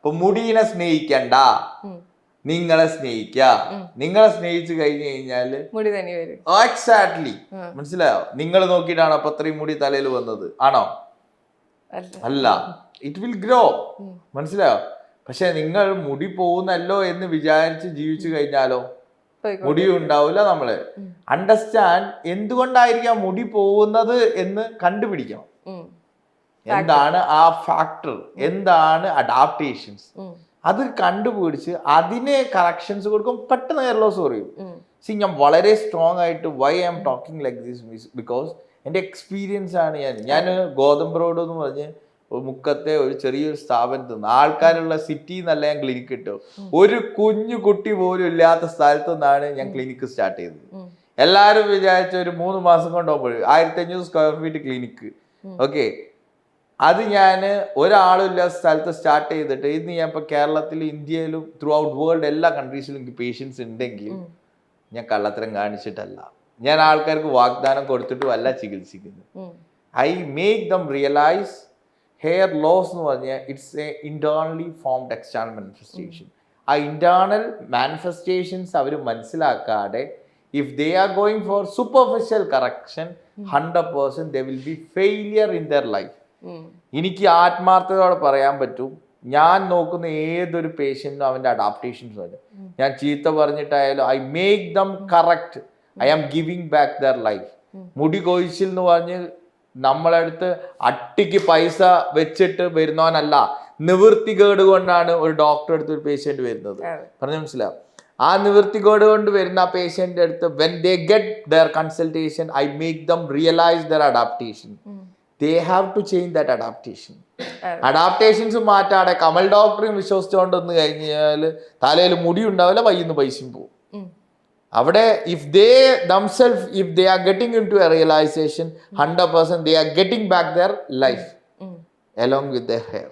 ഇപ്പൊ മുടീനെ സ്നേഹിക്കണ്ട, നിങ്ങളെ സ്നേഹിക്ക. നിങ്ങളെ സ്നേഹിച്ചു കഴിഞ്ഞു കഴിഞ്ഞാല് മുടി തന്നെ വരും. എക്സാക്ട്ലി, മനസ്സിലായോ? നിങ്ങൾ നോക്കിയിട്ടാണോ അപ്പൊ അത്രയും മുടി തലയിൽ വന്നത്? ആണോ? അല്ല, ഇറ്റ് വിൽ ഗ്രോ, മനസ്സിലായോ? പക്ഷെ നിങ്ങൾ മുടി പോകുന്നല്ലോ എന്ന് വിചാരിച്ച് ജീവിച്ചു കഴിഞ്ഞാലോ മുടിയും ഉണ്ടാവില്ല. നമ്മള് അണ്ടർസ്റ്റാൻഡ് എന്തുകൊണ്ടായിരിക്കാം മുടി പോകുന്നത് എന്ന് കണ്ടുപിടിക്കണം. എന്താണ് ആ ഫാക്ടർ, എന്താണ് അഡാപ്റ്റേഷൻസ്, അത് കണ്ടുപിടിച്ച് അതിന് കറക്ഷൻസ് കൊടുക്കും, പെട്ടെന്ന് ഹെയർ ലോസ് കുറയും. സി, ഞാൻ വളരെ സ്ട്രോങ് ആയിട്ട് why I am talking like this because എൻ്റെ എക്സ്പീരിയൻസ് ആണ്. ഞാൻ ഗോതമ്പ് റോഡ് എന്ന് പറഞ്ഞ് മുക്കത്തെ ഒരു ചെറിയൊരു സ്ഥാപനത്തിൽ നിന്ന്, ആൾക്കാരുള്ള സിറ്റി എന്നല്ല ഞാൻ ക്ലിനിക്ക് ഇട്ടു. ഒരു കുഞ്ഞു കുട്ടി പോലും ഇല്ലാത്ത സ്ഥലത്തു നിന്നാണ് ഞാൻ ക്ലിനിക്ക് സ്റ്റാർട്ട് ചെയ്തത്. എല്ലാവരും വിചാരിച്ച ഒരു 3 മാസം കൊണ്ട് പോകുമ്പോൾ 1500 സ്ക്വയർ ഫീറ്റ് ക്ലിനിക്ക്. ഓക്കെ, അത് ഞാൻ ഒരാളും ഇല്ലാത്ത സ്ഥലത്ത് സ്റ്റാർട്ട് ചെയ്തിട്ട് ഇന്ന് ഞാൻ ഇപ്പൊ കേരളത്തിലും ഇന്ത്യയിലും ത്രൂ ഔട്ട് വേൾഡ് എല്ലാ കൺട്രീസിലും എനിക്ക് പേഷ്യൻസ് ഉണ്ടെങ്കിൽ ഞാൻ കള്ളത്തരം കാണിച്ചിട്ടല്ല, ഞാൻ ആൾക്കാർക്ക് വാഗ്ദാനം കൊടുത്തിട്ടും അല്ല ചികിത്സിക്കുന്നത്. I make them realise hair loss എന്ന് പറഞ്ഞാൽ it's a internally formed external manifestation. ആ ഇന്റേർണൽ മാനിഫെസ്റ്റേഷൻസ് അവർ മനസ്സിലാക്കാതെ if they are going for superficial correction 100% they will be failure in their life. എനിക്ക് ആത്മാർത്ഥതയോടെ പറയാൻ പറ്റും, ഞാൻ നോക്കുന്ന ഏതൊരു പേഷ്യന്റിനും അവന്റെ അഡാപ്റ്റേഷൻസ് വരും. ഞാൻ ചീത്ത പറഞ്ഞിട്ടായാലും I make them correct, I am giving back their life. മുടി കൊഴിച്ചിൽ എന്ന് പറഞ്ഞ് നമ്മളടുത്ത് അട്ടിക്ക് പൈസ വെച്ചിട്ട് വരുന്നവനല്ല, നിവൃത്തികേട് കൊണ്ടാണ് ഒരു ഡോക്ടറെ അടുത്ത് ഒരു പേഷ്യന്റ് വരുന്നത്. പറഞ്ഞു മനസ്സിലാവും? ആ നിവൃത്തികേട് കൊണ്ട് വരുന്ന ആ പേഷ്യന്റെ അടുത്ത് when they get their consultation I make them realize their adaptation. They have to change that adaptation. Adaptations മാറ്റാതെ കമൽ ഡോക്ടറെയും വിശ്വസിച്ചുകൊണ്ട് വന്ന് കഴിഞ്ഞാൽ തലയിൽ മുടി ഉണ്ടാവില്ല, വൈകുന്ന പൈസയും പോകും. അവിടെ if they themselves if they are getting into a realization 100% they are getting back their life along with their hair.